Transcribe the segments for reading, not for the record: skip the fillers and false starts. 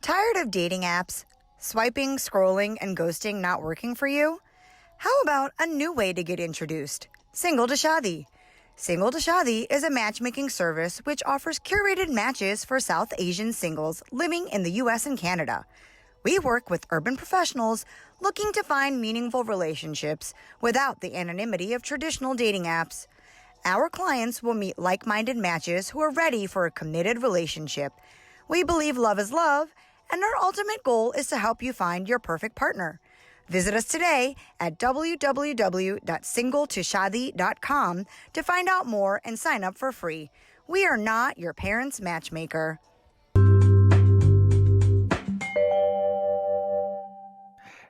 Tired of dating apps? Swiping, scrolling, and ghosting not working for you? How about a new way to get introduced? Single to Shadi. Single to Shadi is a matchmaking service which offers curated matches for South Asian singles living in the US and Canada. We work with urban professionals looking to find meaningful relationships without the anonymity of traditional dating apps. Our clients will meet like-minded matches who are ready for a committed relationship. We believe love is love, and our ultimate goal is to help you find your perfect partner. Visit us today at www.singletoshadi.com to find out more and sign up for free. We are not your parents' matchmaker.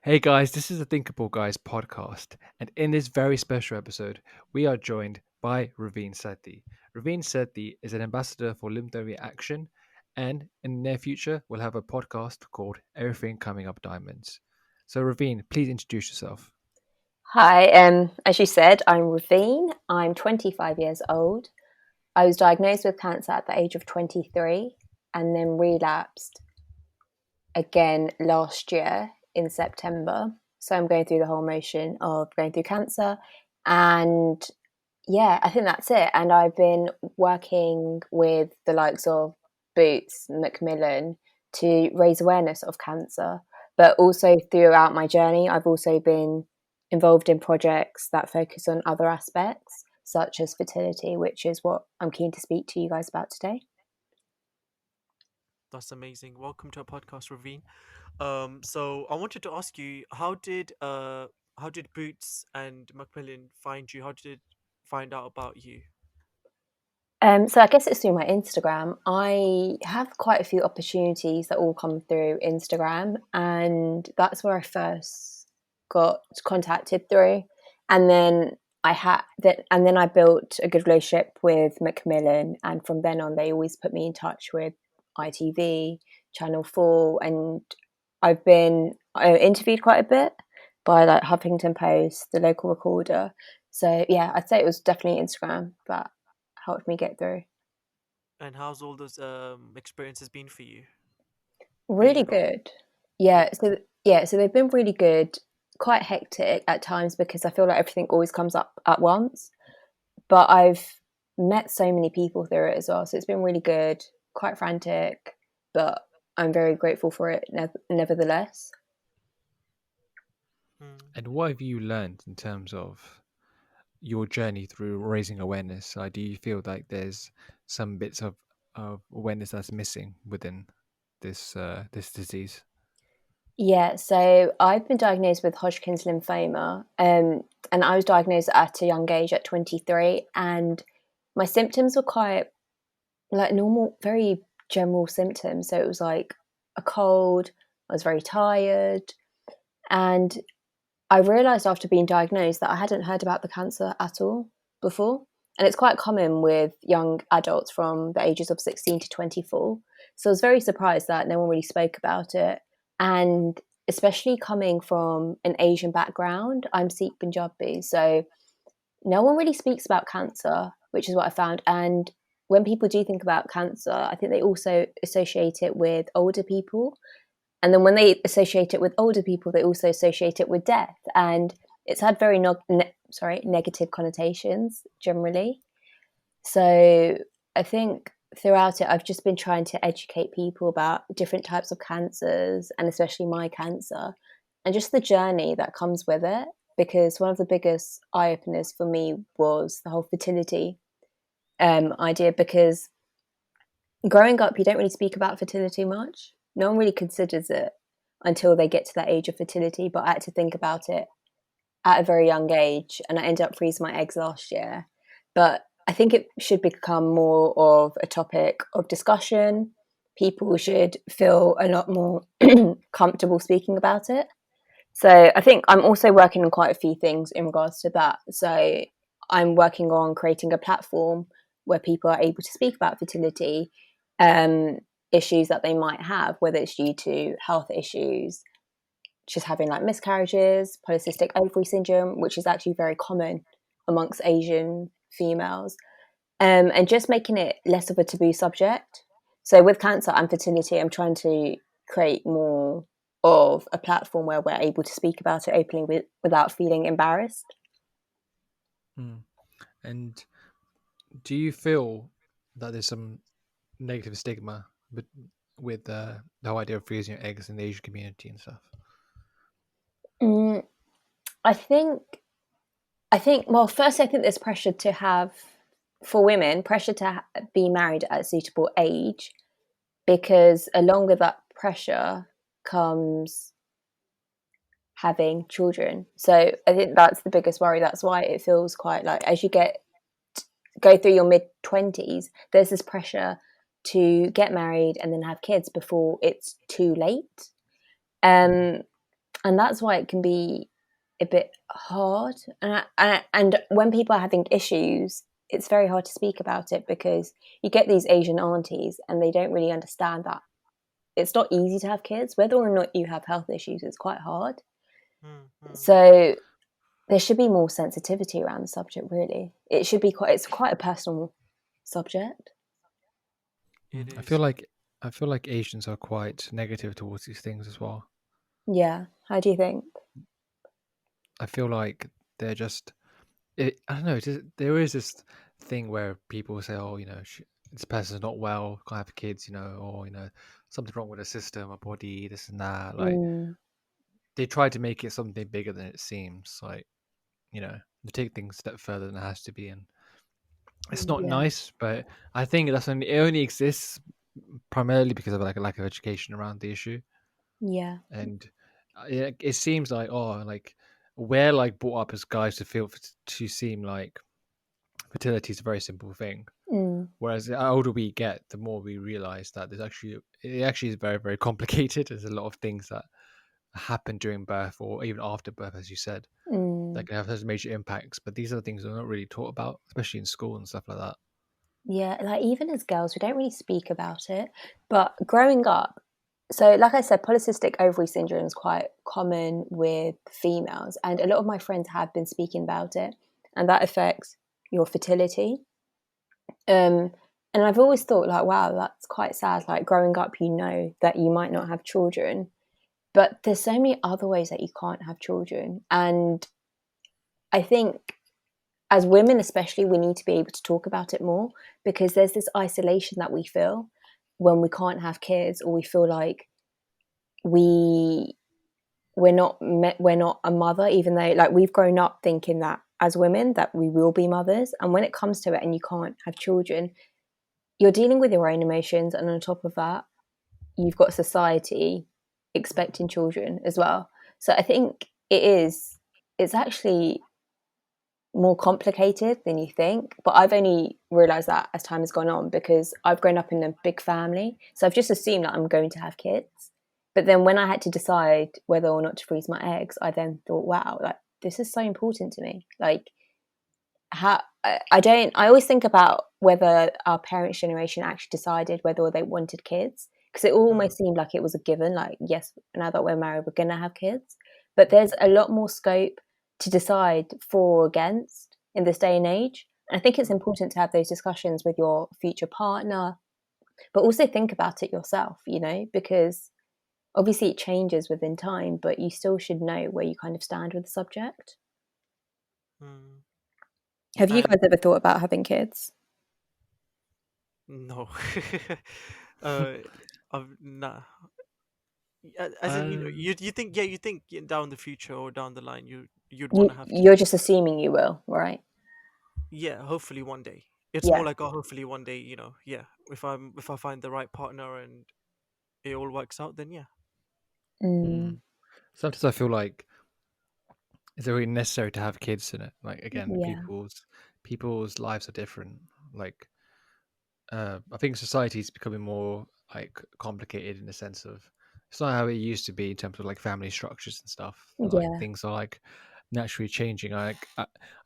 Hey guys, this is the Thinkable Guys Podcast, and in this very special episode, we are joined by Raveen Sethi. Raveen Sethi is an ambassador for Lymphoma Action, and in the near future, we'll have a podcast called Everything Coming Up Diamonds. So Raveen, please introduce yourself. Hi, as you said, I'm Raveen. I'm 25 years old. I was diagnosed with cancer at the age of 23 and then relapsed again last year in September. So I'm going through the whole motion of going through cancer, and yeah, I think that's it. And I've been working with the likes of Boots, Macmillan to raise awareness of cancer, but also throughout my journey, I've also been involved in projects that focus on other aspects, such as fertility, which is what I'm keen to speak to you guys about today. That's amazing. Welcome to our podcast, Raveen. So I wanted to ask you, how did Boots and Macmillan find you? How did it find out about you? So I guess it's through my Instagram. I have quite a few opportunities that all come through Instagram, and that's where I first got contacted through. And then I built a good relationship with Macmillan, and from then on, they always put me in touch with ITV, Channel 4, and I've been interviewed quite a bit by like Huffington Post, the local recorder. So yeah, I'd say it was definitely Instagram that helped me get through. And how's all those experiences been for you? Really good. So they've been really good. Quite hectic at times because I feel like everything always comes up at once. But I've met so many people through it as well. So it's been really good, quite frantic, but I'm very grateful for it nevertheless. And what have you learned in terms of your journey through raising awareness? Do you feel like there's some bits of awareness that's missing within this disease? Yeah, so I've been diagnosed with Hodgkin's lymphoma, and I was diagnosed at a young age at 23, and my symptoms were quite like normal, very general symptoms. So it was like a cold, I was very tired, and I realised after being diagnosed that I hadn't heard about the cancer at all before. And it's quite common with young adults from the ages of 16 to 24. So I was very surprised that no one really spoke about it. And especially coming from an Asian background, I'm Sikh Punjabi. So no one really speaks about cancer, which is what I found. And when people do think about cancer, I think they also associate it with older people. And then when they associate it with older people, they also associate it with death. And it's had very negative connotations generally. So I think throughout it, I've just been trying to educate people about different types of cancers, and especially my cancer, and just the journey that comes with it. Because one of the biggest eye-openers for me was the whole fertility idea. Because growing up, you don't really speak about fertility much. No one really considers it until they get to that age of fertility, but I had to think about it at a very young age, and I ended up freezing my eggs last year. But I think it should become more of a topic of discussion. People should feel a lot more comfortable speaking about it. So I think I'm also working on quite a few things in regards to that. So I'm working on creating a platform where people are able to speak about fertility, issues that they might have, whether it's due to health issues, just having like miscarriages, polycystic ovary syndrome, which is actually very common amongst Asian females, and just making it less of a taboo subject. So with cancer and fertility, I'm trying to create more of a platform where we're able to speak about it openly without feeling embarrassed. And do you feel that there's some negative stigma with the whole idea of freezing your eggs in the Asian community and stuff? I think, well, first, I think there's pressure to have, for women, pressure to be married at a suitable age, because along with that pressure comes having children. So I think that's the biggest worry. That's why it feels quite like, as you go through your mid-20s, there's this pressure to get married and then have kids before it's too late. And that's why it can be a bit hard. And when people are having issues, it's very hard to speak about it, because you get these Asian aunties and they don't really understand that it's not easy to have kids. Whether or not you have health issues, it's quite hard. So there should be more sensitivity around the subject, really. It's quite a personal subject. It I is. feel like Asians are quite negative towards these things as well. Yeah. How do you think? I feel like they're just, I don't know, there is this thing where people say, oh, this person's not well, can't have kids, or, something wrong with the system, a body, this and that. Like, they try to make it something bigger than it seems. Like, they take things a step further than it has to be. And it's not nice, but I think it only exists primarily because of like a lack of education around the issue. Yeah. And it seems like, like we're like brought up as guys to seem like fertility is a very simple thing. Whereas the older we get, the more we realize that it actually is very, very complicated. There's a lot of things that happen during birth or even after birth, as you said, that can have those major impacts. But these are the things that are not really taught about, especially in school and stuff like that. Yeah, like even as girls, we don't really speak about it. But growing up, so like I said, polycystic ovary syndrome is quite common with females, and a lot of my friends have been speaking about it, and that affects your fertility. And I've always thought, like, wow, that's quite sad. Like growing up, that you might not have children, but there's so many other ways that you can't have children. And I think as women especially, we need to be able to talk about it more, because there's this isolation that we feel when we can't have kids, or we feel like we're not a mother, even though like we've grown up thinking that as women that we will be mothers. And when it comes to it and you can't have children, you're dealing with your own emotions, and on top of that, you've got society expecting children as well. So I think it's actually more complicated than you think. But I've only realized that as time has gone on, because I've grown up in a big family, so I've just assumed that I'm going to have kids. But then when I had to decide whether or not to freeze my eggs, I then thought, wow, like this is so important to me. Like how I always think about whether our parents' generation actually decided whether they wanted kids, because it almost seemed like it was a given, like, yes, now that we're married, we're going to have kids. But there's a lot more scope to decide for or against in this day and age. And I think it's important to have those discussions with your future partner, but also think about it yourself, because obviously it changes within time, but you still should know where you kind of stand with the subject. Have you guys ever thought about having kids? No. Nah. As in, you think down the future or down the line you'd want to have You're kids. just assuming you will, right? Yeah, hopefully one day. It's Yeah. more like, oh, hopefully one day, yeah. If I find the right partner and it all works out, then yeah. Sometimes I feel like is it really necessary to have kids in it? Like again, Yeah. people's lives are different. Like I think society is becoming more like complicated in the sense of it's not how it used to be in terms of like family structures and stuff. Like Yeah. things are like naturally changing. I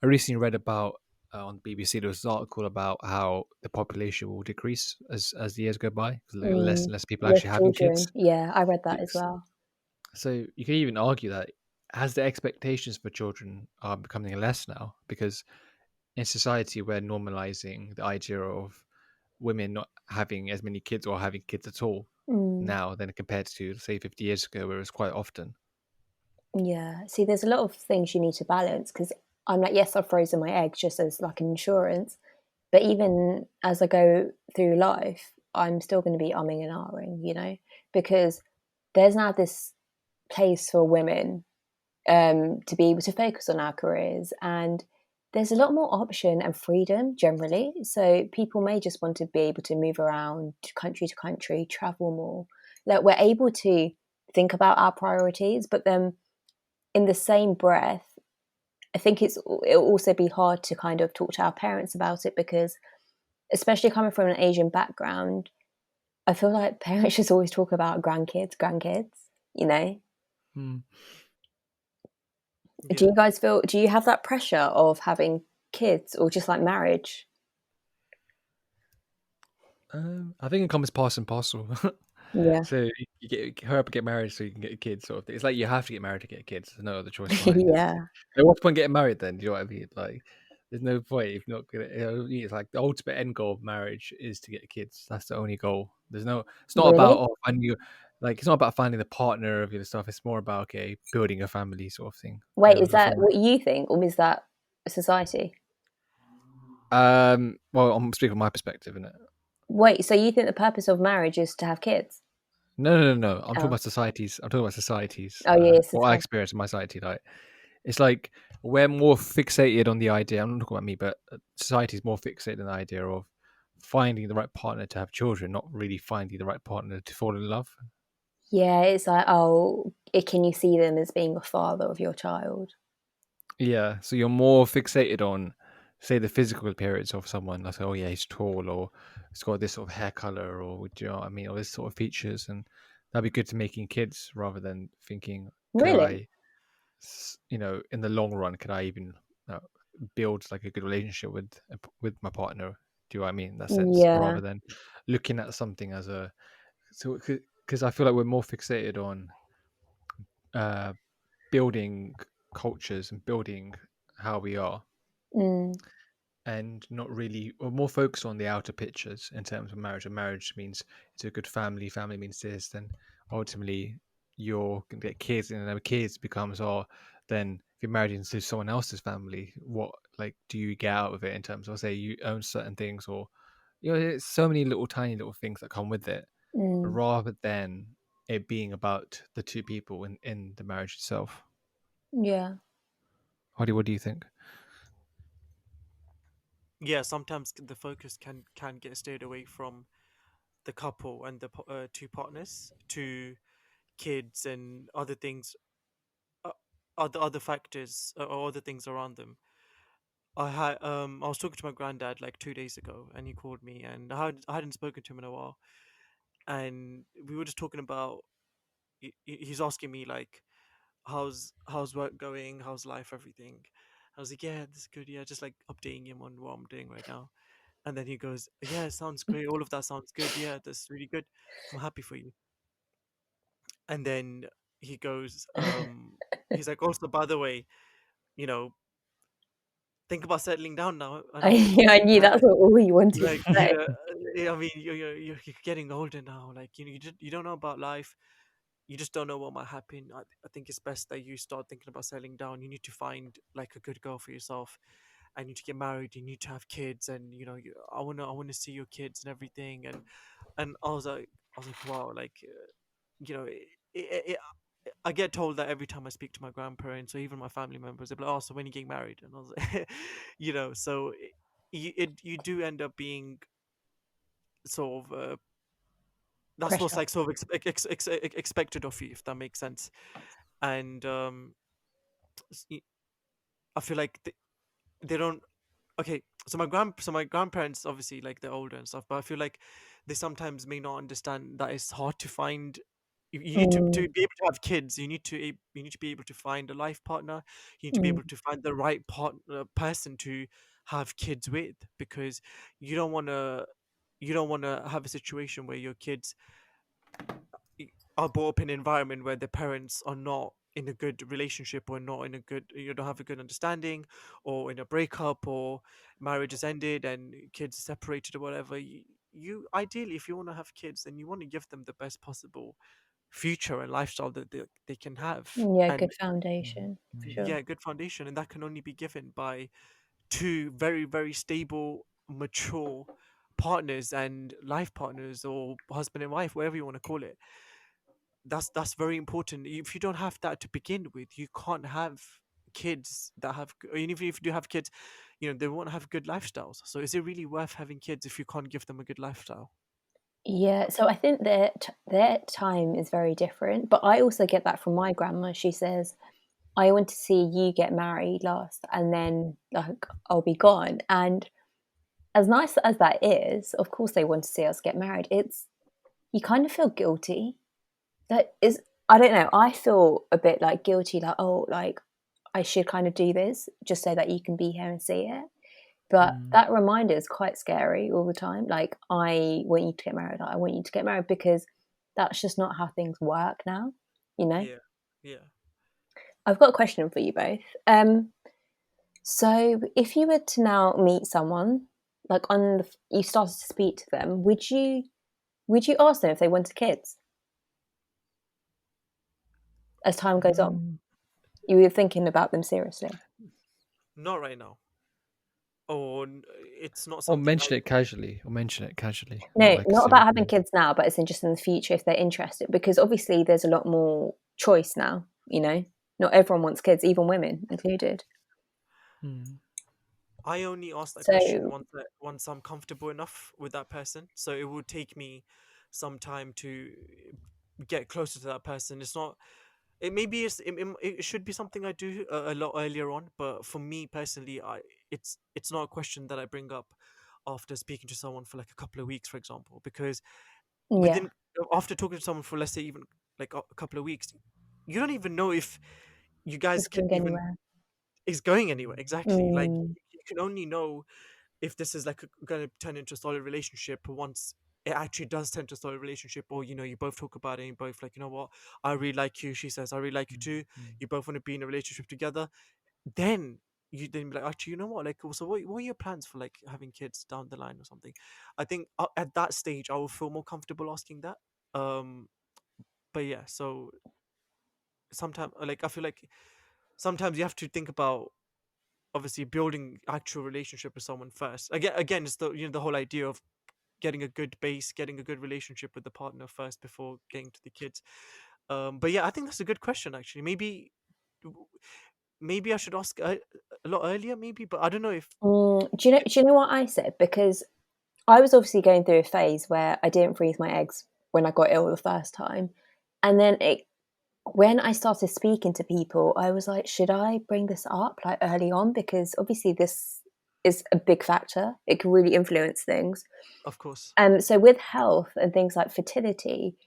recently read about on BBC there was an article about how the population will decrease as the years go by, because less and less people Less actually having children. kids. Yeah, I read that as Yes. well. So you can even argue that as the expectations for children are becoming less now, because in society we're normalizing the idea of women not having as many kids or having kids at all. now than compared to, say, 50 years ago, where it was quite often. Yeah. See, there's a lot of things you need to balance because I'm like, yes, I've frozen my eggs just as like an insurance, but even as I go through life, I'm still going to be umming and ahhing, because there's now this place for women to be able to focus on our careers, and there's a lot more option and freedom generally. So people may just want to be able to move around country to country, travel more. Like we're able to think about our priorities, but then in the same breath, I think it'll also be hard to kind of talk to our parents about it because, especially coming from an Asian background, I feel like parents just always talk about grandkids. Hmm. Do Yeah. you guys do you have that pressure of having kids or just like marriage? I think it comes part and parcel. Yeah. So you hurry up and get married so you can get a kid, sort of thing. It's like you have to get married to get kids. There's no other choice behind it. Yeah. Like, what's the point getting married then? Do you know what I mean? Like, there's no point if you're not gonna. It's like the ultimate end goal of marriage is to get kids. That's the only goal. There's no. It's not about Really? finding you. Like, it's not about finding the partner of your stuff. It's more about building a family sort of thing. Wait, is that Before. what you think, or is that society? Well, I'm speaking from my perspective, innit? Wait, so you think the purpose of marriage is to have kids? No. I'm talking Oh, about societies. I'm talking about societies. oh yeah, What I society. experience in my society, like it's like we're more fixated on the idea. I'm not talking about me, but society is more fixated on the idea of finding the right partner to have children, not really finding the right partner to fall in love. Yeah, it's like, can you see them as being a father of your child? Yeah, so you're more fixated on, say, the physical appearance of someone. Like, oh yeah, he's tall, or he's got this sort of hair color, or do you know what I mean, or this sort of features, and that'd be good to making kids rather than thinking, could Really? I, in the long run, could I even uh, build like a good relationship with my partner? Do you know what I mean in that sense, Yeah. rather than looking at something as a because I feel like we're more fixated on uh, building cultures and building how we are, Mm, and not really, or more focused on the outer pictures in terms of marriage. And marriage means it's a good family means this, then ultimately you're gonna get kids, and then kids becomes, then if you're married into someone else's family, what like do you get out of it in terms of, say, you own certain things, or it's so many little tiny little things that come with it, mm, rather than it being about the two people in the marriage itself. yeah. Hardy, what do you think? Yeah, sometimes the focus can get steered away from the couple and the two partners to kids and other things, uh, other factors, or other things around them. I was talking to my granddad like 2 days ago, and he called me, and I hadn't spoken to him in a while, and we were just talking about. He's asking me like, how's work going, how's life, everything. I was like, yeah, this is good. Yeah, just like updating him on what I'm doing right now. And then he goes, yeah, it sounds great. All of that sounds good. Yeah, that's really good. I'm happy for you. And then he goes, he's like, also, by the way, you know, think about settling down now and having I kids. knew that's what all you wanted to Like, say. I mean, you're getting older now. Like, you don't know about life. You just don't know what might happen. I think it's best that you start thinking about settling down. You need to find like a good girl for yourself. I need to get married. You need to have kids, and I wanna see your kids and everything. And I was like, wow, like, it, I get told that every time I speak to my grandparents or even my family members, they're like, "Oh, so when are you getting married?" And I was like, so you do end up being sort of that's what's Pressure. like sort of expected of you, if that makes sense. And s- y- I feel like they don't. Okay, so my grandparents, obviously, like, they're older and stuff, but I feel like they sometimes may not understand that it's hard to find. You need to Mm, be able to have kids. You need to be able to find a life partner. You need to be mm, able to find the right person to have kids with, because you don't want to have a situation where your kids i- are brought up in an environment where the parents are not in a good relationship, or not in a good, you don't have a good understanding, or in a breakup, or marriage has ended and kids are separated or whatever. you ideally, if you want to have kids, then you want to give them the best possible future and lifestyle that they can have. Yeah, And good foundation for sure. yeah, good foundation, and that can only be given by two very, very stable, mature partners and life partners, or husband and wife, whatever you want to call it. That's very important. If you don't have that to begin with, you can't have kids that have and even if you do have kids, they won't have good lifestyles. So is it really worth having kids if you can't give them a good lifestyle? Yeah, so I think their time is very different, but I also get that from my grandma. She says, "I want to see you get married last, and then like I'll be gone." And as nice as that is, of course they want to see us get married. It's you kind of feel guilty. That is, I don't know. I feel a bit like guilty, like oh, like I should kind of do this just so that you can be here and see it. But that reminder is quite scary all the time. Like, I want you to get married. Like, I want you to get married because that's just not how things work now, you know? Yeah, yeah. I've got a question for you both. So if you were to now meet someone, like you started to speak to them, would you ask them if they wanted kids as time goes on? You were thinking about them seriously. Not right now. Or it's not Or something mention it casually. No, like not about having seriously. kids now, but it's just in the future if they're interested. Because obviously there's a lot more choice now, you know? Not everyone wants kids, even women included. I only ask that question So, once I'm comfortable enough with that person. So it will take me some time to get closer to that person. It's not. It maybe it should be something I do a lot earlier on. But for me personally, it's not a question that I bring up after speaking to someone for like a couple of weeks, for example, because yeah, within after talking to someone for, let's say, even like a couple of weeks, you don't even know if you guys it's can going even anywhere. is going anywhere. Exactly. Like, Mm, you can only know if this is like going to turn into a solid relationship once it actually does turn to a solid relationship, or you both talk about it and you both like, what, I really like you, she says, I really like you too, you both want to be in a relationship together. Then you then be like, actually, what, like, so what are your plans for like having kids down the line or something? I think at that stage I will feel more comfortable asking that. um but yeah, so sometimes, like, I feel like sometimes you have to think about obviously building actual relationship with someone first. Again, it's the whole idea of getting a good base, getting a good relationship with the partner first before getting to the kids. But yeah, I think that's a good question actually. Maybe I should ask a lot earlier, maybe, but I don't know if do you know what I said? Because I was obviously going through a phase where I didn't freeze my eggs when I got ill the first time. And then when I started speaking to people, I was like, should I bring this up like early on? Because obviously this is a big factor. It can really influence things. of course. So with health and things like fertility,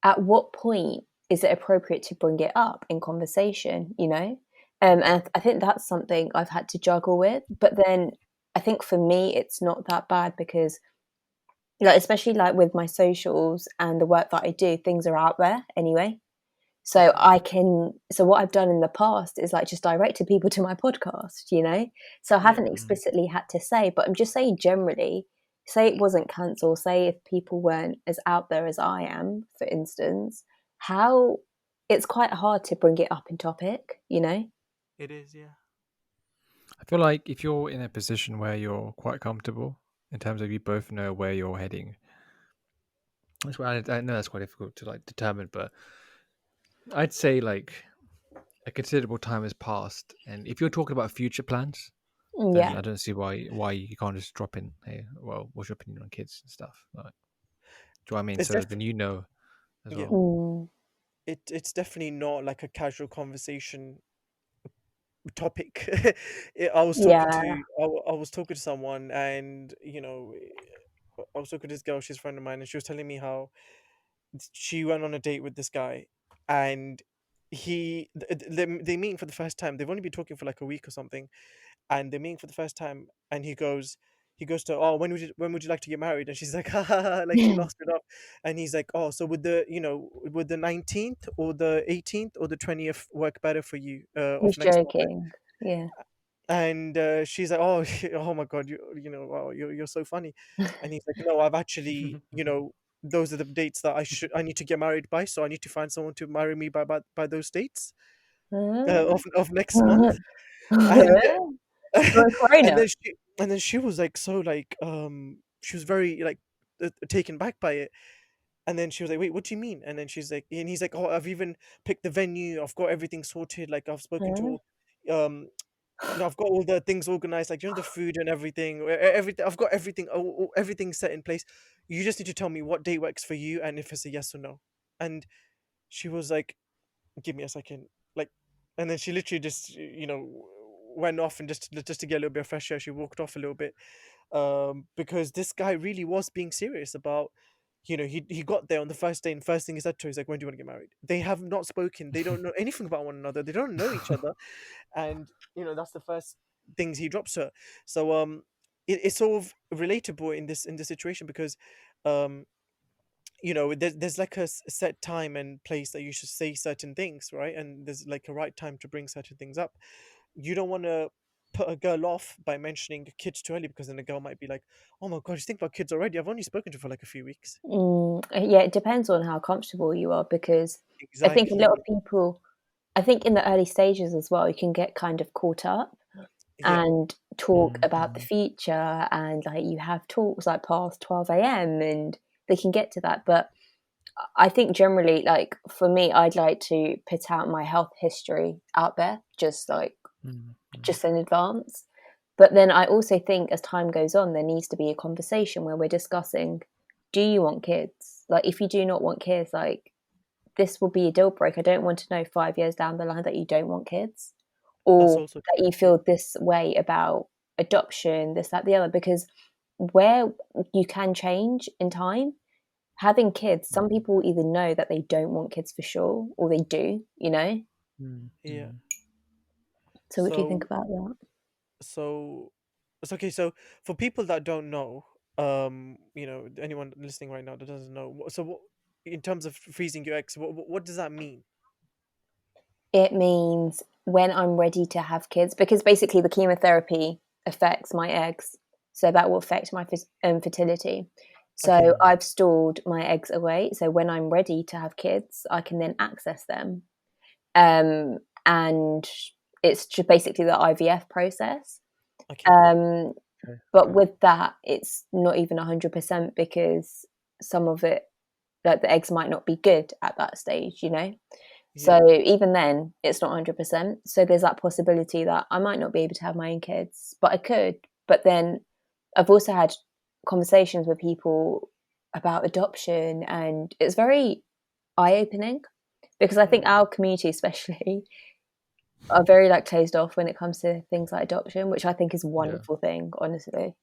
at what point is it appropriate to bring it up in conversation, you know? And I think that's something I've had to juggle with. But then I think for me, it's not that bad because, like, especially like with my socials and the work that I do, things are out there anyway. So Okay. so what I've done in the past is like just directed people to my podcast, you know? So I Yeah. haven't explicitly had to say, but I'm just saying generally, say it wasn't cancelled, say if people weren't as out there as I am, for instance, how it's quite hard to bring it up in topic, you know? It is, yeah. I feel like if you're in a position where you're quite comfortable in terms of you both know where you're heading, that's why I know that's quite difficult to like determine, but I'd say like a considerable time has passed, and if you're talking about future plans, then Yeah. I don't see why you can't just drop in, hey, well, what's your opinion on kids and stuff? Like, do you know what I mean? It's So def- then you know as yeah. well. Mm, It's definitely not like a casual conversation topic. I was talking yeah. to I was talking to someone, and I was talking to this girl. She's a friend of mine, and she was telling me how she went on a date with this guy, and they meet for the first time. They've only been talking for like a week or something, and they're meeting for the first time. And he goes to, oh, when would you like to get married? And she's like, ha ha ha, like she lost it up. And he's like, oh, so would the 19th or the 18th or the 20th work better for you, of He's next month? joking. Yeah. And she's like, oh, oh my god, you know, wow, you're so funny. And he's like, no, I've actually, you know, those are the dates that I need to get married by, so I need to find someone to marry me by those dates of next month. And For a and corona. then she was like, so like she was very like taken back by it. And then she was like, wait, what do you mean? And then she's like, and he's like, oh, I've even picked the venue, I've got everything sorted, like I've spoken to um you know, I've got all the things organized, like, you know, the food and everything, everything. I've got everything, everything set in place. You just need to tell me what day works for you, and if it's a yes or no. And she was like, "Give me a second," like, and then she literally just, you know, went off, and just to get a little bit of fresh air, she walked off a little bit, because this guy really was being serious about. You know, he got there on the first day, and first thing he said to her is like, "When do you want to get married?" They have not spoken. They don't know anything about one another. They don't know each other, and you know that's the first things he drops her. So it's sort of relatable in this situation because um you know there's like a set time and place that you should say certain things, right? And there's like a right time to bring certain things up. You don't want to put a girl off by mentioning kids too early, because then the girl might be like, oh my god, you think about kids already? I've only spoken to her for like a few weeks. Yeah, it depends on how comfortable you are, because I think a Exactly. lot of people, I think in the early stages as well, you can get kind of caught up Yeah. and talk about the future, and like you have talks like past 12 a.m. and they can get to that. But I think generally, like for me, I'd like to put out my health history out there, just in advance. But then I also think as time goes on, there needs to be a conversation where we're discussing, do you want kids? Like, if you do not want kids, like, this will be a deal breaker. I don't want to know 5 years down the line that you don't want kids, That's or also that true. you feel this way about adoption, this, that, the other, because where you can change in time, having kids, some people either know that they don't want kids for sure, or they do, you know? Yeah. So what do you think So about that? so it's okay. So for people that don't know, you know, anyone listening right now that doesn't know, so what, in terms of freezing your eggs, what does that mean? It means when I'm ready to have kids, because basically the chemotherapy affects my eggs, so that will affect my fertility. Okay. So I've stored my eggs away, so when I'm ready to have kids, I can then access them. And it's just basically the IVF process. Okay. Um, Okay. but Okay. with that, it's not even 100%, because some of it, like the eggs might not be good at that stage, you know? Yeah. So even then, it's not 100%. So there's that possibility that I might not be able to have my own kids, but I could. But then I've also had conversations with people about adoption, and it's very eye-opening, because I think Mm. our community especially are very like closed off when it comes to things like adoption, which I think is a Yeah. wonderful thing, honestly.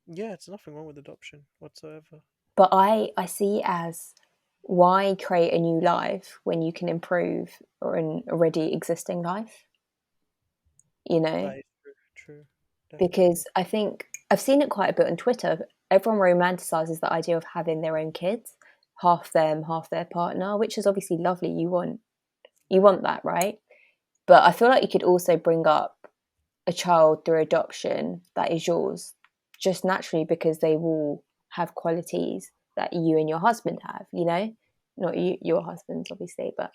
Yeah, it's nothing wrong with adoption whatsoever. But I see it as, why create a new life when you can improve an already existing life? You know, That is true. True. Definitely. because I think I've seen it quite a bit on Twitter. Everyone romanticizes the idea of having their own kids, half them, half their partner, which is obviously lovely. You want that, right? But I feel like you could also bring up a child through adoption that is yours, just naturally, because they will have qualities that you and your husband have, you know? Not you, your husbands, obviously, but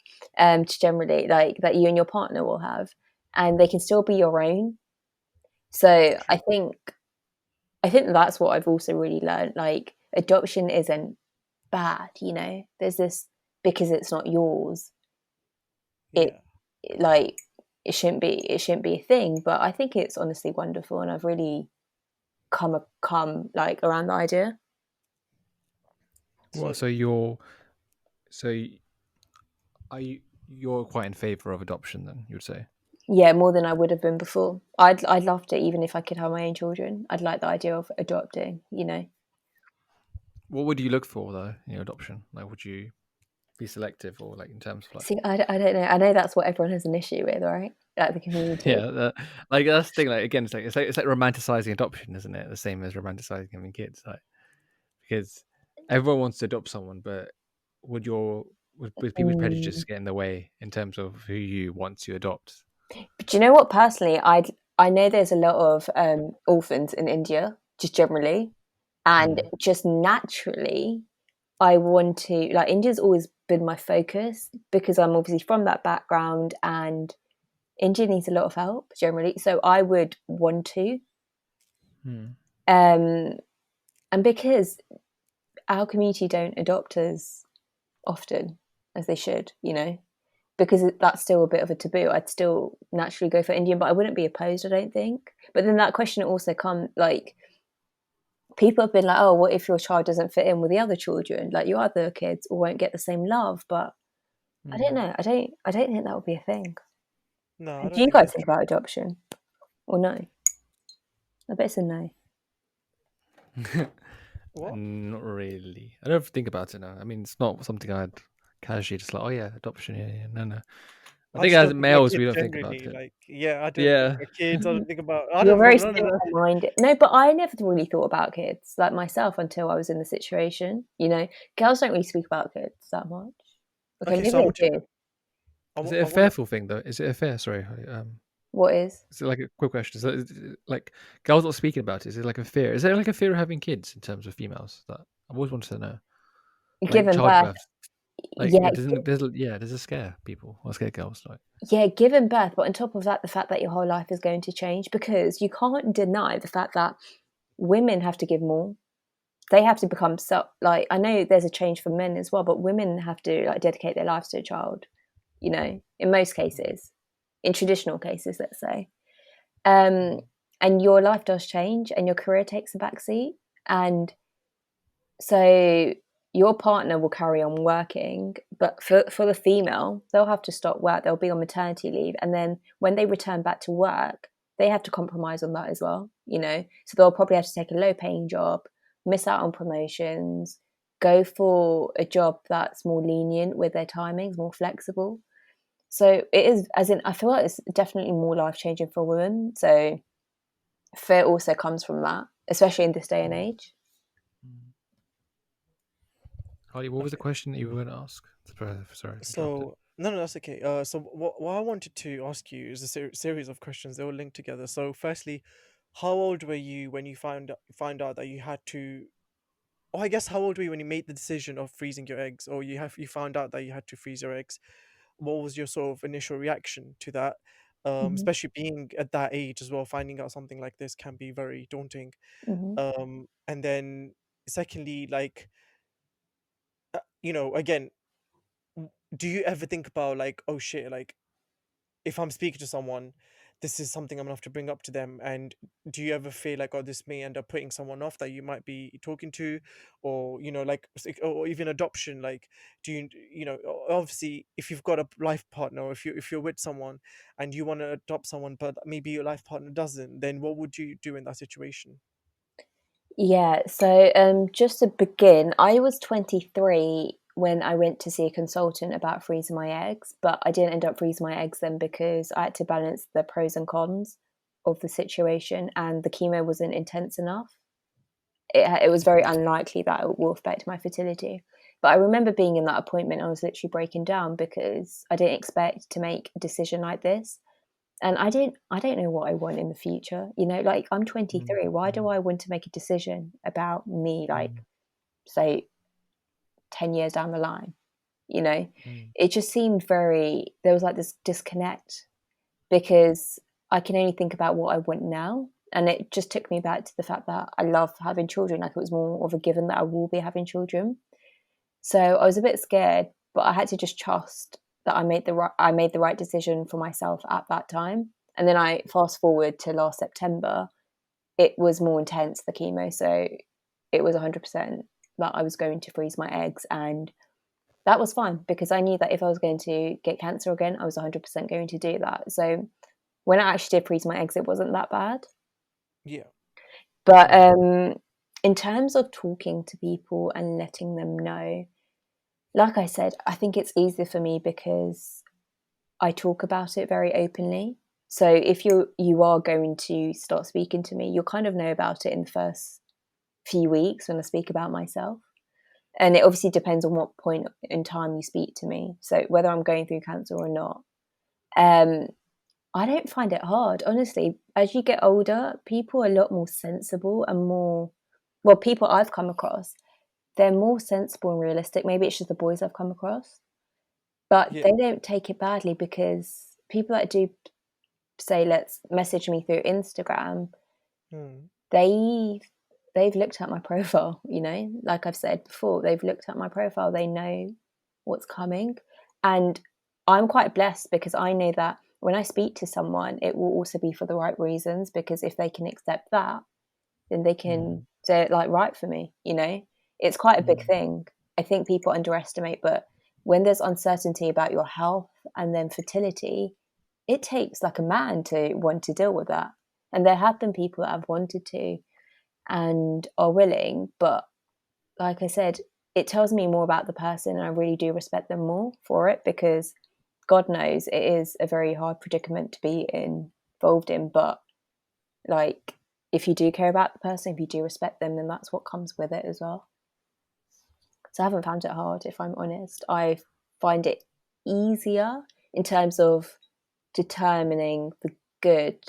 generally, like that you and your partner will have, and they can still be your own. So True. I think that's what I've also really learned. Like, adoption isn't bad, you know. There's this, because it's not yours. It, Yeah. like, it shouldn't be a thing. But I think it's honestly wonderful, and I've really come like around the idea. Well, So so you're quite in favor of adoption then, you would say? Yeah, more than I would have been before. I'd love to, even if I could have my own children. I'd like the idea of adopting, you know. What would you look for though in your adoption? Like, would you be selective or like in terms of like? See, I don't know. I know that's what everyone has an issue with, right? Like the community. Yeah, like that's the thing. Like again, it's like romanticizing adoption, isn't it? The same as romanticizing having kids, like because everyone wants to adopt someone, but would people's prejudices Mm. get in the way in terms of who you want to adopt? But do you know what? Personally, I know there's a lot of orphans in India, just generally, and just naturally, I want to, like, India's always been my focus because I'm obviously from that background, and India needs a lot of help generally. So I would want to, and because our community don't adopt as often as they should, because that's still a bit of a taboo. I'd still naturally go for Indian, but I wouldn't be opposed, I don't think. But then that question also comes, like, people have been like, oh, what if your child doesn't fit in with the other children? Like, your other kids won't get the same love. But I don't know. I don't think that would be a thing. No, I Do don't you think guys that's think true. about adoption? Or no? I bet it's a no. What? Not really. I don't think about it now. I mean, it's not something I'd casually just like, oh yeah, adoption. Yeah. No. I think just as don't think about males, we kids don't think about generally. it. Like, yeah, I don't think Yeah. about kids. I don't think about. I You're don't know very none of that. simple-minded. No, but I never really thought about kids, like myself, until I was in the situation. Girls don't really speak about kids that much. Okay, Okay, maybe so I they want to. do. Is it a I want to. fearful thing though? Is it a fair? Sorry. What is? Is it like a quick question? Is it like girls not speaking about it? Is it like a fear? Is there like a fear of having kids in terms of females? That I've always wanted to know. Like Given birth? childbirth. Like Yeah, does it scare people or scare girls? Like yeah, given birth, but on top of that, the fact that your whole life is going to change, because you can't deny the fact that women have to give more. They have to become like, I know there's a change for men as well, but women have to, like, dedicate their lives to a child, in most cases, in traditional cases, let's say. And your life does change and your career takes a backseat. And so your partner will carry on working, but for the female, they'll have to stop work. They'll be on maternity leave. And then when they return back to work, they have to compromise on that as well, So they'll probably have to take a low paying job, miss out on promotions, go for a job that's more lenient with their timings, more flexible. So it is, as in, I feel like it's definitely more life changing for women. So fear also comes from that, especially in this day and age. Harley, what was the question that you were going to ask? Sorry, I interrupted. So no, that's okay. So what I wanted to ask you is a series of questions. They all linked together. So firstly, how old were you when you find out that you had to? Oh, I guess how old were you when you made the decision of freezing your eggs, or you found out that you had to freeze your eggs? What was your sort of initial reaction to that? Mm-hmm. Especially being at that age as well, finding out something like this can be very daunting. Mm-hmm. And then secondly, like, again, do you ever think about like, oh shit, like if I'm speaking to someone, this is something I'm gonna have to bring up to them. And do you ever feel like, oh, this may end up putting someone off that you might be talking to, or like, or even adoption? Like, do obviously, if you've got a life partner, or if you're with someone and you want to adopt someone, but maybe your life partner doesn't, then what would you do in that situation? Yeah, so just to begin, I was 23 when I went to see a consultant about freezing my eggs, but I didn't end up freezing my eggs then because I had to balance the pros and cons of the situation, and the chemo wasn't intense enough. It was very unlikely that it will affect my fertility. But I remember being in that appointment, I was literally breaking down because I didn't expect to make a decision like this. And I don't know what I want in the future. Like, I'm 23. Why do I want to make a decision about me, like, say, 10 years down the line? It just seemed there was like this disconnect because I can only think about what I want now. And it just took me back to the fact that I love having children. Like, it was more of a given that I will be having children. So I was a bit scared, but I had to just trust that I made the right decision for myself at that time. And then I fast forward to last September, it was more intense, the chemo. So it was 100% that I was going to freeze my eggs. And that was fine because I knew that if I was going to get cancer again, I was 100% going to do that. So when I actually did freeze my eggs, it wasn't that bad. Yeah. But in terms of talking to people and letting them know, like I said, I think it's easier for me because I talk about it very openly. So if you are going to start speaking to me, you'll kind of know about it in the first few weeks when I speak about myself. And it obviously depends on what point in time you speak to me. So whether I'm going through cancer or not. I don't find it hard, honestly. As you get older, people are a lot more sensible and more, well, people I've come across, they're more sensible and realistic. Maybe it's just the boys I've come across, but Yeah. they don't take it badly, because people that do say, let's message me through Instagram, Mm. they've looked at my profile, like I've said before, they've looked at my profile, they know what's coming. And I'm quite blessed, because I know that when I speak to someone, it will also be for the right reasons, because if they can accept that, then they can say it like right for me. It's quite a big thing. I think people underestimate, but when there's uncertainty about your health and then fertility, it takes like a man to want to deal with that. And there have been people that have wanted to and are willing, but like I said, it tells me more about the person, and I really do respect them more for it, because God knows it is a very hard predicament to be involved in. But like, if you do care about the person, if you do respect them, then that's what comes with it as well. So I haven't found it hard, if I'm honest. I find it easier in terms of determining the good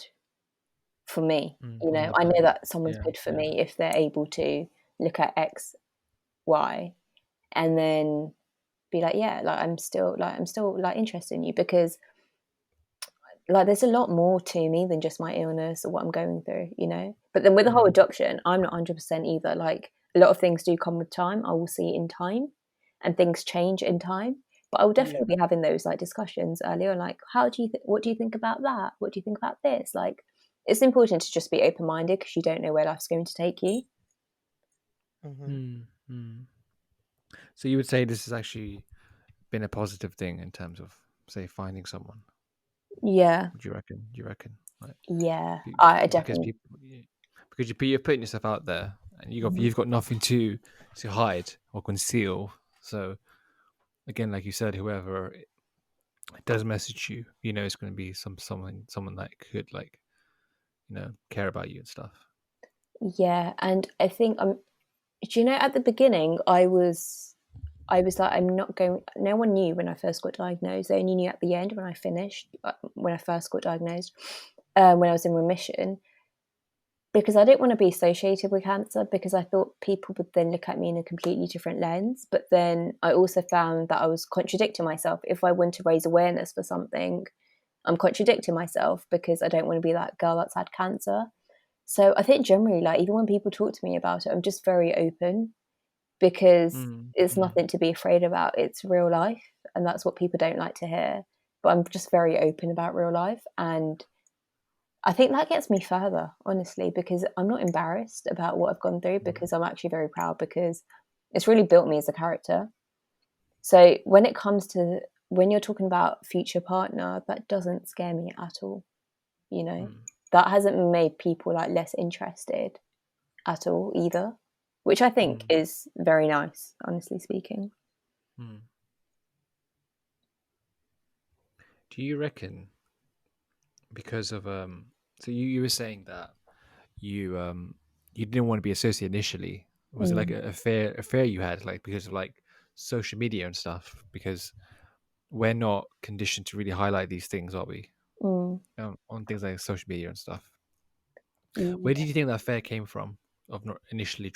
for me. From the I know person. that someone's Yeah, good for yeah. me if they're able to look at X, Y, and then be like, yeah, like I'm still like interested in you, because like there's a lot more to me than just my illness or what I'm going through. But then with the whole adoption, I'm not 100% either. Like, a lot of things do come with time. I will see in time, and things change in time. But I will Yeah. definitely be having those like discussions earlier, like, what do you think about that? What do you think about this? Like, it's important to just be open-minded, because you don't know where life's going to take you. So you would say this has actually been a positive thing in terms of, say, finding someone? Yeah, Do you reckon? Like, yeah. be- I because definitely. people, because you're putting yourself out there, and you've got nothing to hide or conceal. So again, like you said, whoever does message you, it's going to be someone that could, like, care about you and stuff. Yeah, and I think do you know, at the beginning, I was like, I'm not going. No one knew when I first got diagnosed. They only knew at the end, when I finished, when I first got diagnosed, when I was in remission, because I didn't want to be associated with cancer, because I thought people would then look at me in a completely different lens. But then I also found that I was contradicting myself. If I want to raise awareness for something, I'm contradicting myself, because I don't want to be that girl that's had cancer. So I think generally, like, even when people talk to me about it, I'm just very open, because it's nothing to be afraid about. It's real life, and that's what people don't like to hear. But I'm just very open about real life, and I think that gets me further, honestly, because I'm not embarrassed about what I've gone through, because I'm actually very proud, because it's really built me as a character. So when it comes to, when you're talking about future partner, that doesn't scare me at all. That hasn't made people like less interested at all either, which I think is very nice, honestly speaking. Do you reckon, because of so you were saying that you didn't want to be associated initially? Was it like a fear you had, like, because of like social media and stuff? Because we're not conditioned to really highlight these things, are we? On things like social media and stuff. Where did you think that fear came from, of not initially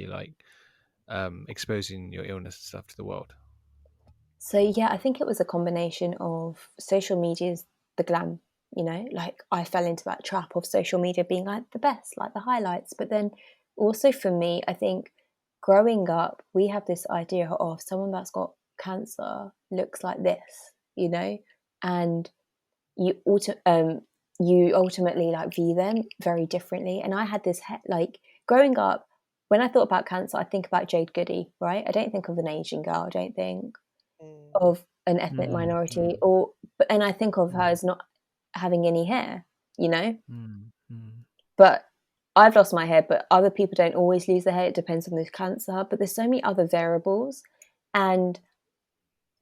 like exposing your illness and stuff to the world? So yeah, I think it was a combination of social media's the glam, like I fell into that trap of social media being like the best, like the highlights. But then also for me, I think growing up, we have this idea of someone that's got cancer looks like this, and you you ultimately like view them very differently. And I had this like, growing up, when I thought about cancer, I think about Jade Goody, right? I don't think of an Asian girl. I don't think of an ethnic minority, and I think of her as not having any hair, But I've lost my hair, but other people don't always lose their hair. It depends on the cancer, but there's so many other variables, and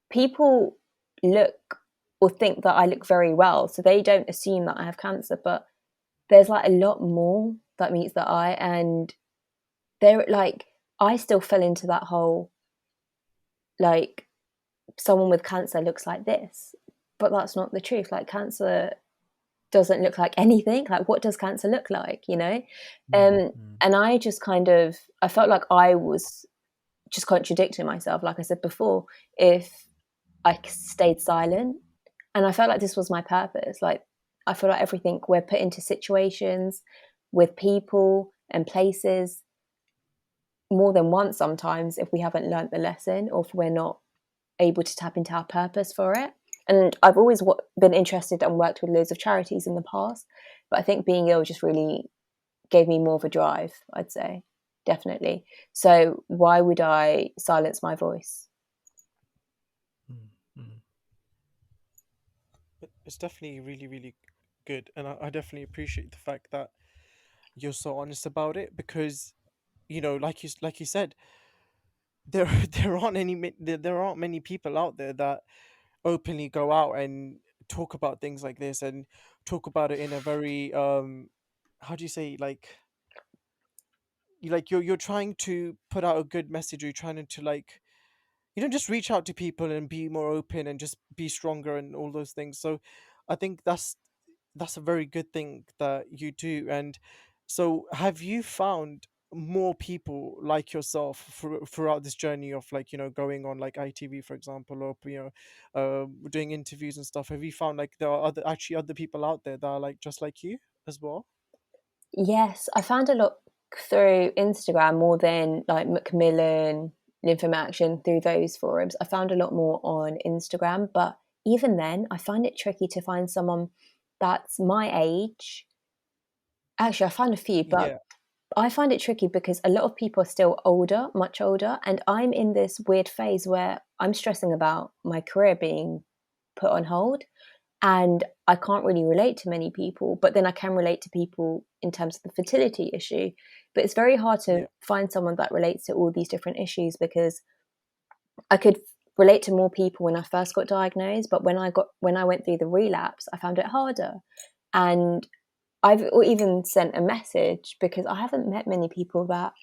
people look or think that I look very well, so they don't assume that I have cancer. But there's like a lot more that meets the eye, and they're like, I still fell into that whole, like, someone with cancer looks like this, but that's not the truth. Like, cancer doesn't look like anything. Like, what does cancer look like, you know? And I just I felt like I was just contradicting myself, like I said before, if I stayed silent. And I felt like this was my purpose. Like, I feel like everything we're put into situations with people and places more than once sometimes if we haven't learnt the lesson, or if we're not able to tap into our purpose for it. And I've always been interested and worked with loads of charities in the past, but I think being ill just really gave me more of a drive, I'd say, definitely. So why would I silence my voice? It's definitely really, really good, and I definitely appreciate the fact that you're so honest about it, because like you said, there there aren't there aren't many people out there that openly go out and talk about things like this, and talk about it in a very how do you say, like you're trying to put out a good message, or you're trying to like just reach out to people and be more open and just be stronger and all those things. So I think that's a very good thing that you do. And so have you found more people like yourself throughout this journey of, like, going on like ITV, for example, or doing interviews and stuff? Have you found like there are other people out there that are like just like you as well? Yes, I found a lot through Instagram more than like Macmillan, Lymphoma Action, through those forums. I found a lot more on Instagram, but even then, I find it tricky to find someone that's my age. Actually, I found a few, but Yeah. I find it tricky because a lot of people are still older, much older, and I'm in this weird phase where I'm stressing about my career being put on hold, and I can't really relate to many people, but then I can relate to people in terms of the fertility issue. But it's very hard to Yeah. find someone that relates to all these different issues, because I could relate to more people when I first got diagnosed, but when I went through the relapse, I found it harder. And I've even sent a message because I haven't met many people that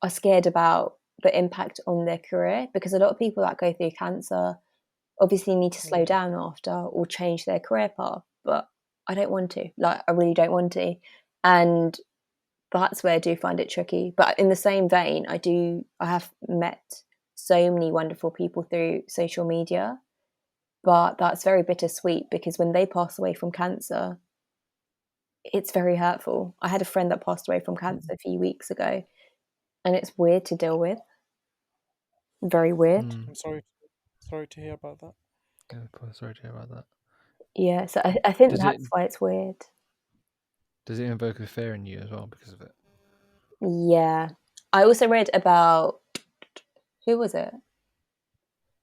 are scared about the impact on their career, because a lot of people that go through cancer obviously need to slow down after or change their career path, but I don't want to. Like, I really don't want to. And that's where I do find it tricky. But in the same vein, I have met so many wonderful people through social media, but that's very bittersweet because when they pass away from cancer, it's very hurtful. I had a friend that passed away from cancer a few weeks ago, and it's weird to deal with. Very weird. I'm sorry to hear about that. Yeah, sorry to hear about that. Yeah, so I think Does that's why it's weird. Does it invoke a fear in you as well because of it? Yeah. I also read about, who was it?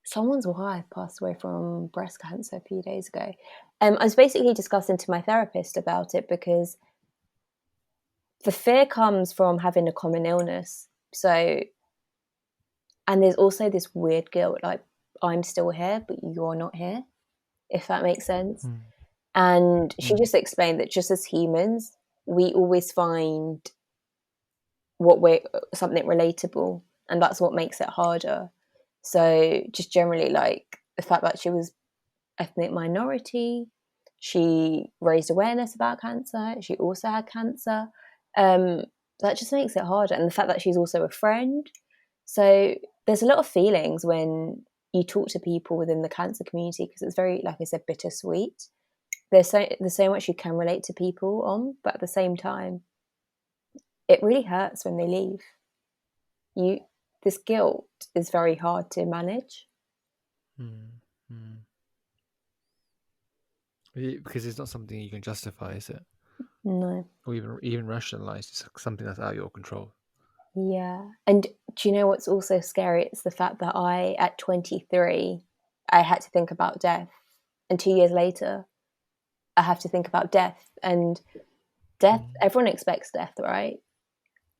Someone's wife passed away from breast cancer a few days ago. I was basically discussing to my therapist about it because the fear comes from having a common illness. So, and there's also this weird guilt, like, I'm still here, but you're not here, if that makes sense. And she just explained that just as humans, we always find something relatable, and that's what makes it harder. So just generally, like, the fact that she was ethnic minority, she raised awareness about cancer, she also had cancer, that just makes it harder. And the fact that she's also a friend. So there's a lot of feelings when you talk to people within the cancer community, because it's very, like I said, bittersweet. There's so much you can relate to people on, but at the same time, it really hurts when they leave. This guilt is very hard to manage. Because it's not something you can justify, is it? No. Or even rationalize. It's something that's out of your control. Yeah. And do you know what's also scary? It's the fact that at 23, I had to think about death. And 2 years later, I have to think about death. And death, everyone expects death, right?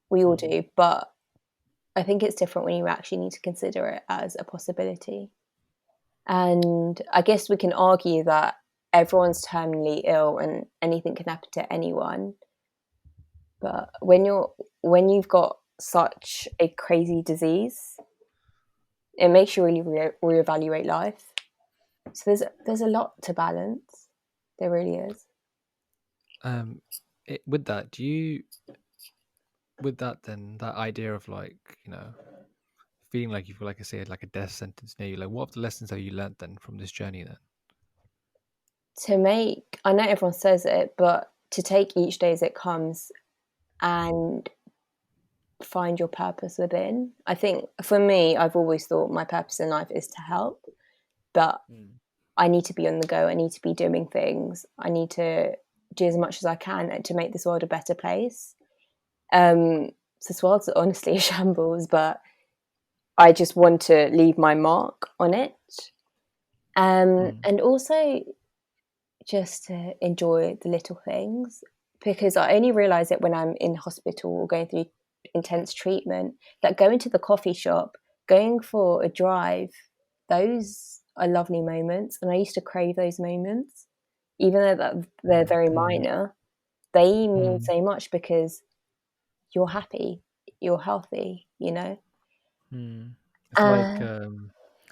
We all do. But I think it's different when you actually need to consider it as a possibility. And I guess we can argue that everyone's terminally ill and anything can happen to anyone. But when you've got such a crazy disease, it makes you really reevaluate life. So there's a lot to balance. There really is. With that, then that idea of like, feeling like you feel like I say like a death sentence near you, like what lessons have you learned then from this journey then? I know everyone says it, but to take each day as it comes and find your purpose within. I think for me, I've always thought my purpose in life is to help, but I need to be on the go. I need to be doing things. I need to do as much as I can to make this world a better place. This world's honestly a shambles, but I just want to leave my mark on it. And also just to enjoy the little things, because I only realise it when I'm in hospital or going through intense treatment, that going to the coffee shop, going for a drive, those are lovely moments. And I used to crave those moments, even though they're very minor. They mean so much because you're happy, you're healthy,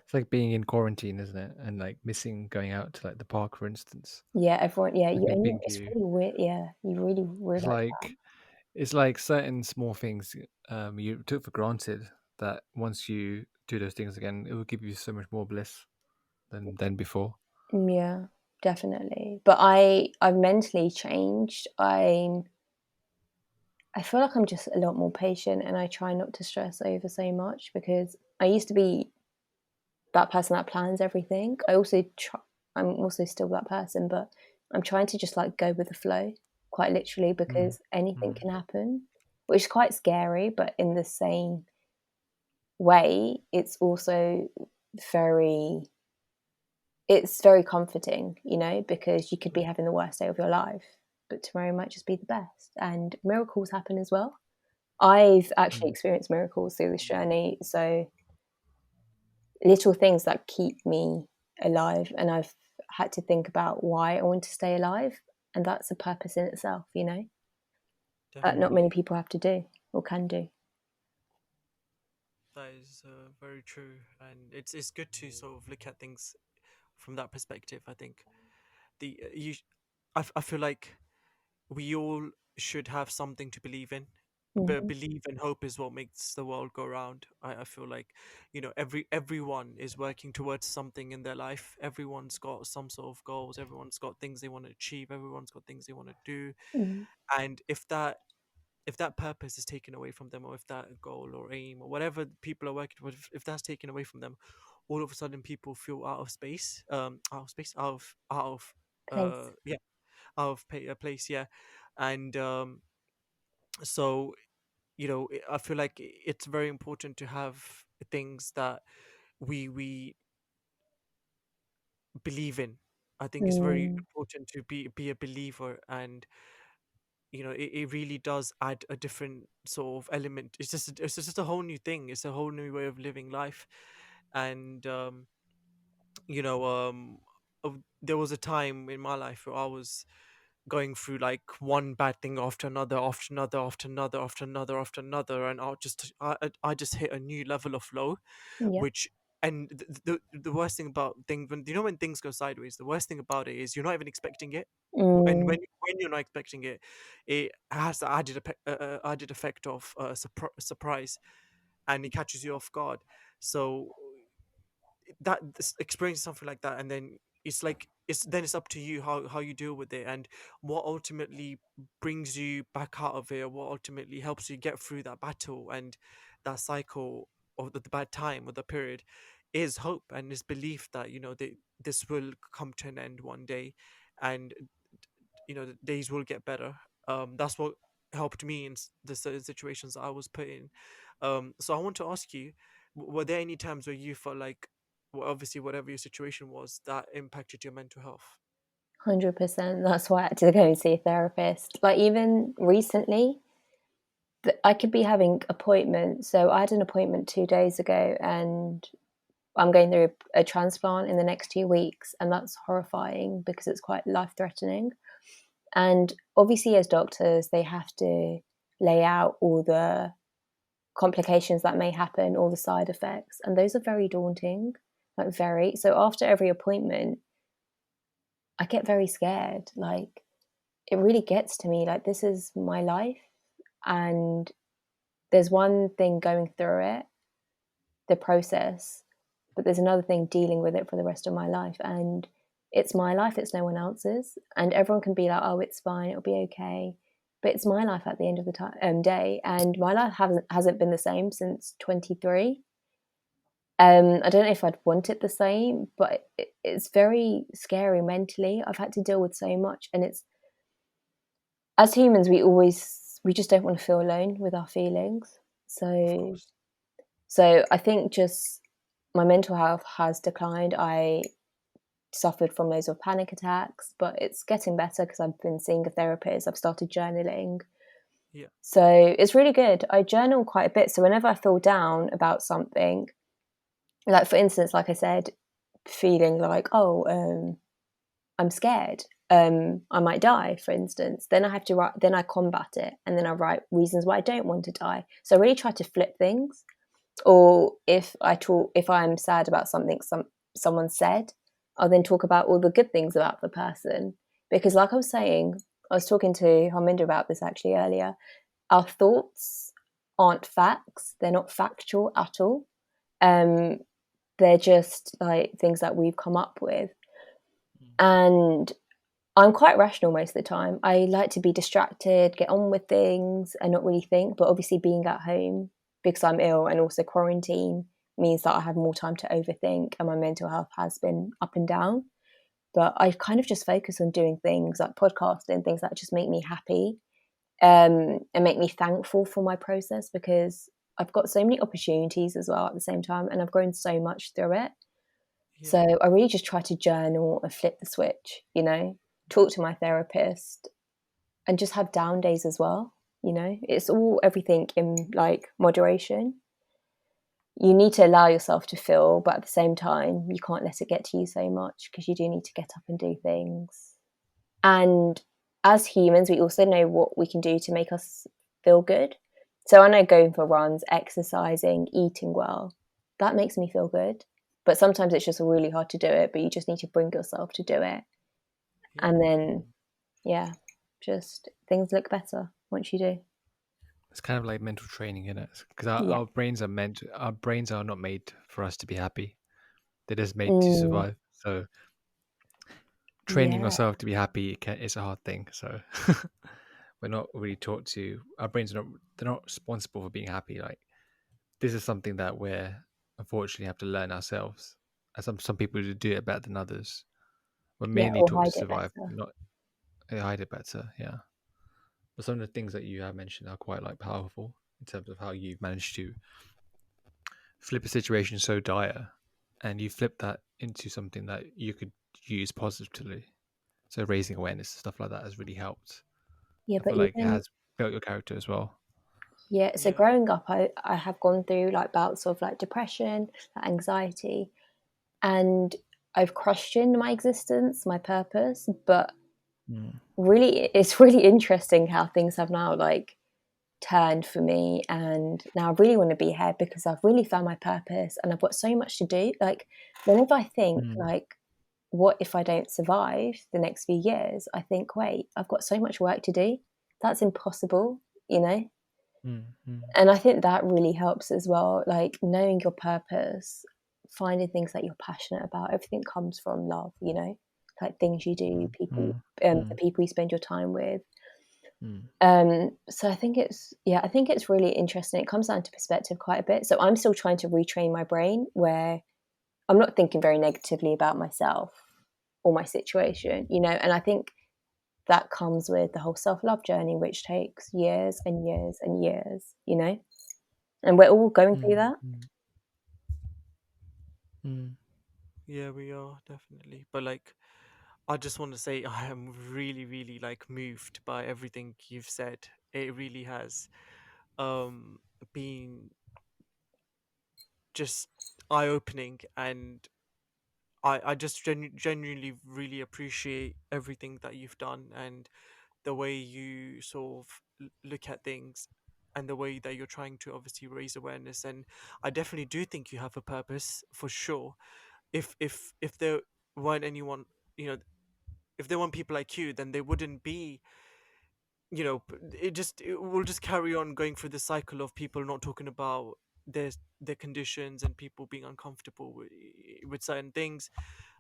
It's like being in quarantine, isn't it? And like missing going out to like the park, for instance. Yeah, everyone. Yeah, Like a big it's view. really weird. Yeah, you really It's realize. like certain small things you took for granted that once you do those things again, it will give you so much more bliss than before. Yeah, definitely. But I've mentally changed. I feel like I'm just a lot more patient, and I try not to stress over so much, because I used to be that person that plans everything. I'm also still that person, but I'm trying to just like go with the flow, quite literally, because anything can happen, which is quite scary. But in the same way, it's also very comforting, because you could be having the worst day of your life, but tomorrow might just be the best, and miracles happen as well. I've actually experienced miracles through this journey, so little things that keep me alive, and I've had to think about why I want to stay alive, and that's a purpose in itself, that not many Definitely. people have to do or can do. That is very true, and it's good to sort of look at things from that perspective. I think the you, I feel like we all should have something to believe in. But Mm. believe and hope is what makes the world go round. I feel like, everyone is working towards something in their life. Everyone's got some sort of goals. Everyone's got things they want to achieve. Everyone's got things they want to do. Mm. And if that purpose is taken away from them, or if that goal or aim or whatever people are working towards, if that's taken away from them, all of a sudden people feel out of space, Place. yeah, a place, yeah. And so I feel like it's very important to have things that we believe in. I think it's very Mm. important to be a believer, and it really does add a different sort of element. It's just a whole new thing. It's a whole new way of living life. And you know there was a time in my life where I was going through like one bad thing after another, after another, after another, after another, after another, and I just hit a new level of low, Yeah. which and the worst thing about things, when things go sideways, the worst thing about it is you're not even expecting it. And Mm. when you're not expecting it, it has the added effect of surprise, and it catches you off guard. So experiencing something like that, and then it's up to you how you deal with it, and what ultimately brings you back out of it, or what ultimately helps you get through that battle and that cycle of the bad time or the period, is hope and is belief that this will come to an end one day, and the days will get better. That's what helped me in the certain situations I was put in. So I want to ask you, were there any times where you felt like, well, obviously whatever your situation was, that impacted your mental health? 100%. That's why I had to go and see a therapist. Like, even recently, I could be having appointments. So I had an appointment 2 days ago, and I'm going through a transplant in the next 2 weeks, and that's horrifying because it's quite life threatening. And obviously, as doctors, they have to lay out all the complications that may happen, all the side effects, and those are very daunting, like very. So after every appointment, I get very scared. Like, it really gets to me. Like, this is my life, and there's one thing going through it, the process, but there's another thing dealing with it for the rest of my life. And it's my life, it's no one else's. And everyone can be like, oh, it's fine, it'll be okay. But it's my life at the end of the day. And my life hasn't been the same since 23. I don't know if I'd want it the same, but it's very scary mentally. I've had to deal with so much. And it's, as humans, we just don't want to feel alone with our feelings. Of So I think just my mental health has declined. I suffered from loads of panic attacks, but it's getting better because I've been seeing a therapist. I've started journaling. Yeah. So it's really good. I journal quite a bit. So whenever I feel down about something, like for instance, like I said, feeling like, oh, I'm scared, I might die, for instance, then I have to write, then I combat it, and then I write reasons why I don't want to die. So I really try to flip things. Or if I'm sad about something someone said, I'll then talk about all the good things about the person. Because like I was saying, I was talking to Harminder about this actually earlier, our thoughts aren't facts, they're not factual at all. They're just like things that we've come up with. And I'm quite rational most of the time. I like to be distracted, get on with things and not really think. But obviously being at home because I'm ill and also quarantine means that I have more time to overthink, and my mental health has been up and down. But I kind of just focus on doing things like podcasting, things that just make me happy, and make me thankful for my process, because I've got so many opportunities as well at the same time, and I've grown so much through it. Yeah. So I really just try to journal and flip the switch, talk to my therapist and just have down days as well. It's all everything in like moderation. You need to allow yourself to feel, but at the same time, you can't let it get to you so much, because you do need to get up and do things. And as humans, we also know what we can do to make us feel good. So I know going for runs, exercising, eating well, that makes me feel good. But sometimes it's just really hard to do it, but you just need to bring yourself to do it. Yeah. And then, yeah, just things look better once you do. It's kind of like mental training, isn't it? Because Yeah. our brains are not made for us to be happy. They're just made to Mm, survive. So training yeah. yourself to be happy is a hard thing. So we're not really taught to. Our brains they're not responsible for being happy. Like, this is something that we're unfortunately have to learn ourselves. And some people do it better than others. We're Yeah. mainly Or taught to hide it survive, better. not hide it better. Yeah. But some of the things that you have mentioned are quite like powerful in terms of how you've managed to flip a situation so dire, and you flip that into something that you could use positively. So raising awareness, stuff like that, has really helped. Yeah. I But feel like it even, has built your character as well. yeah. So Yeah. growing up, I have gone through like bouts of like depression, like anxiety, and I've questioned my existence, my purpose. But really, it's really interesting how things have now like turned for me, and now I really want to be here because I've really found my purpose and I've got so much to do. Like, whenever I think like, what if I don't survive the next few years, I think, wait, I've got so much work to do, that's impossible, and I think that really helps as well, like knowing your purpose, finding things that you're passionate about. Everything comes from love, like things you do, people, the people you spend your time with. So I think it's really interesting. It comes down to perspective quite a bit. So I'm still trying to retrain my brain where I'm not thinking very negatively about myself or my situation, and I think that comes with the whole self-love journey, which takes years and years and years, and we're all going through that. Yeah, we are definitely. But like, I just want to say I am really, really like moved by everything you've said. It really has um been just eye-opening, and I just genuinely really appreciate everything that you've done, and the way you sort of look at things, and the way that you're trying to obviously raise awareness. And I definitely do think you have a purpose for sure. If there weren't anyone, you know if there weren't people like you, then there wouldn't be, it will just carry on going through the cycle of people not talking about their conditions, and people being uncomfortable with certain things,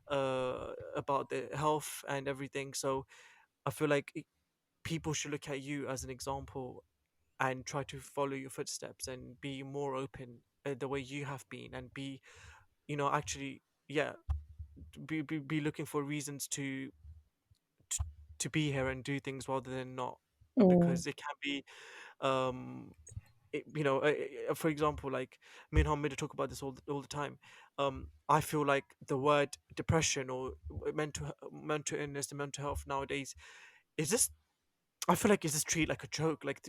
about their health and everything. So I feel like people should look at you as an example and try to follow your footsteps and be more open, the way you have been, and be, actually, yeah, be looking for reasons to to be here and do things rather than not, Mm, because it can be, um for example, like me and Hamid talk about this all the time. I feel like the word depression or mental illness and mental health nowadays is just, I feel like it's just treated like a joke, like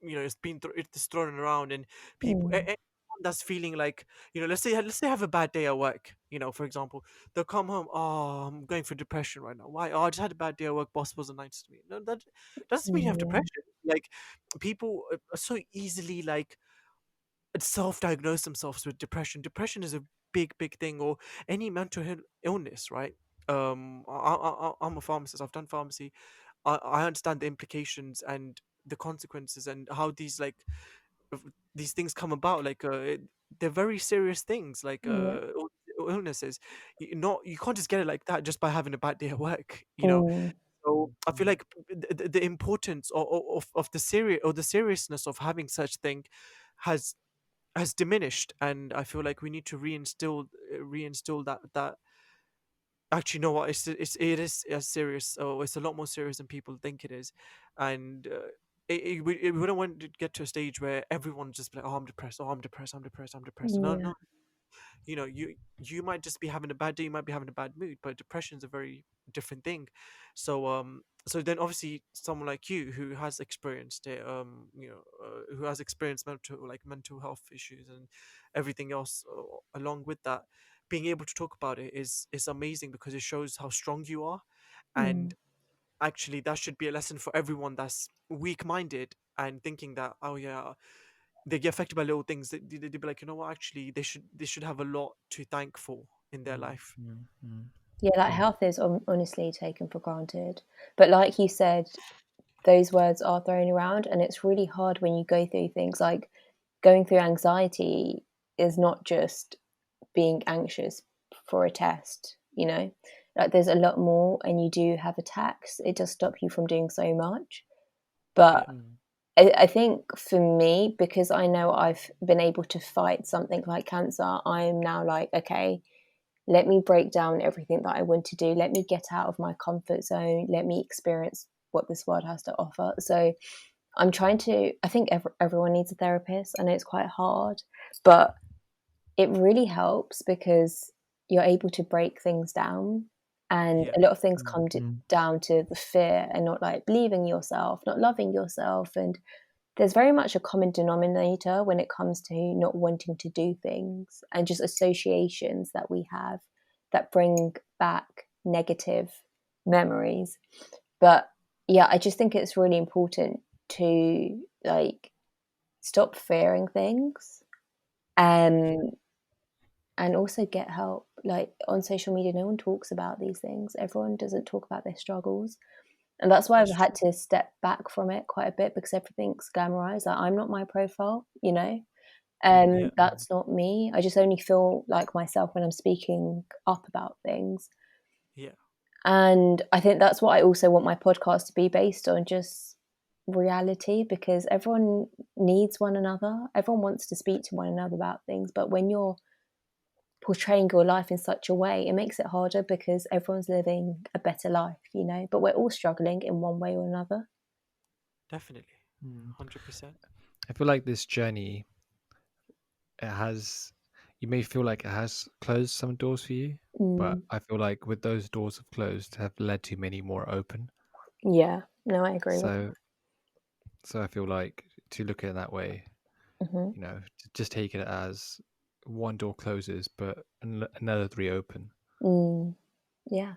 it's thrown around, and mm, anyone that's feeling like, let's say I have a bad day at work, for example, they'll come home, oh, I'm going through depression right now. Why? Oh, I just had a bad day at work. Boss wasn't nice to me. No, that doesn't mean you have yeah, depression. Like, people are so easily like self-diagnose themselves with depression. Depression is a big thing, or any mental illness, right? I'm a pharmacist. I've done pharmacy. I understand the implications and the consequences, and how these things come about. Like, they're very serious things, like, yeah, illnesses. You can't just get it like that just by having a bad day at work. mm, So I feel like the importance of the seriousness of having such thing has diminished, and I feel like we need to reinstill that actually, you know what, it is as serious, or it's a lot more serious than people think it is. And we don't want to get to a stage where everyone's just like, oh, I'm depressed, oh, I'm depressed, I'm depressed, I'm depressed. No, yeah, no, you might just be having a bad day, you might be having a bad mood, but depression is a very different thing. So then obviously someone like you who has experienced it, who has experienced mental health issues and everything else, along with that, being able to talk about it is amazing, because it shows how strong you are. mm, And actually, that should be a lesson for everyone that's weak-minded and thinking that, oh yeah, they get affected by little things. They'd be like, you know what, actually, they should have a lot to thank for in their life. yeah. Like Yeah. health is honestly taken for granted, but like you said, those words are thrown around, and it's really hard when you go through things like going through anxiety is not just being anxious for a test, like there's a lot more, and you do have attacks. It does stop you from doing so much. But Yeah, I think for me, because I know I've been able to fight something like cancer, I'm now like, okay, let me break down everything that I want to do. Let me get out of my comfort zone. Let me experience what this world has to offer. So I'm trying to, I think everyone needs a therapist. I know it's quite hard, but it really helps because you're able to break things down. And yeah, a lot of things come down to the fear and not like believing yourself, not loving yourself. And there's very much a common denominator when it comes to not wanting to do things, and just associations that we have that bring back negative memories. But yeah, I just think it's really important to like stop fearing things, um, and also get help. Like on social media, no one talks about these things. Everyone doesn't talk about their struggles. And that's why I've that's had true. to step back from it quite a bit, because everything's glamorized. Like, I'm not my profile, Yeah, that's not me. I just only feel like myself when I'm speaking up about things. yeah, And I think that's what I also want my podcast to be based on, just reality, because everyone needs one another. Everyone wants to speak to one another about things. But when you're portraying your life in such a way, it makes it harder because everyone's living a better life, but we're all struggling in one way or another. definitely, 100%. I feel like this journey, you may feel like it has closed some doors for you, but Mm, I feel like with those doors have closed have led to many more open. yeah, no, I agree with So, so I feel like to look at it that way, that. to just take it as one door closes, but another three open. Yeah,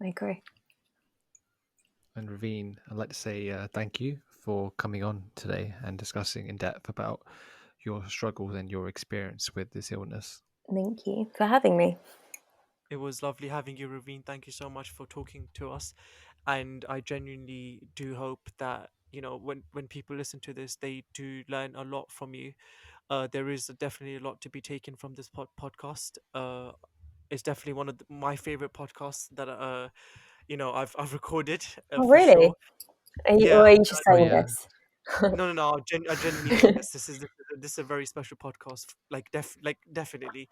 I agree. And Raveen, I'd like to say thank you for coming on today and discussing in depth about your struggles and your experience with this illness. Thank you for having me. It was lovely having you, Raveen. Thank you so much for talking to us. And I genuinely do hope that, when people listen to this, they do learn a lot from you. There is definitely a lot to be taken from this podcast. It's definitely one of my favorite podcasts that I've recorded, Oh, for really? sure. Or Yeah. are you just Oh saying yeah. this? No, no, no. I genuinely mean this. This is a very special podcast. Like definitely.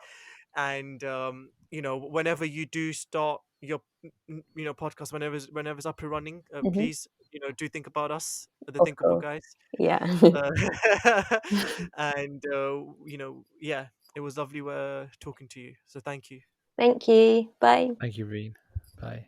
And whenever you do start your podcast, whenever it's up and running, Hmm. please do think about us, the Of Thinkable course. Guys. Yeah. uh, and yeah, it was lovely talking to you, so thank you. Thank you. Bye. Thank you, Reen. Bye.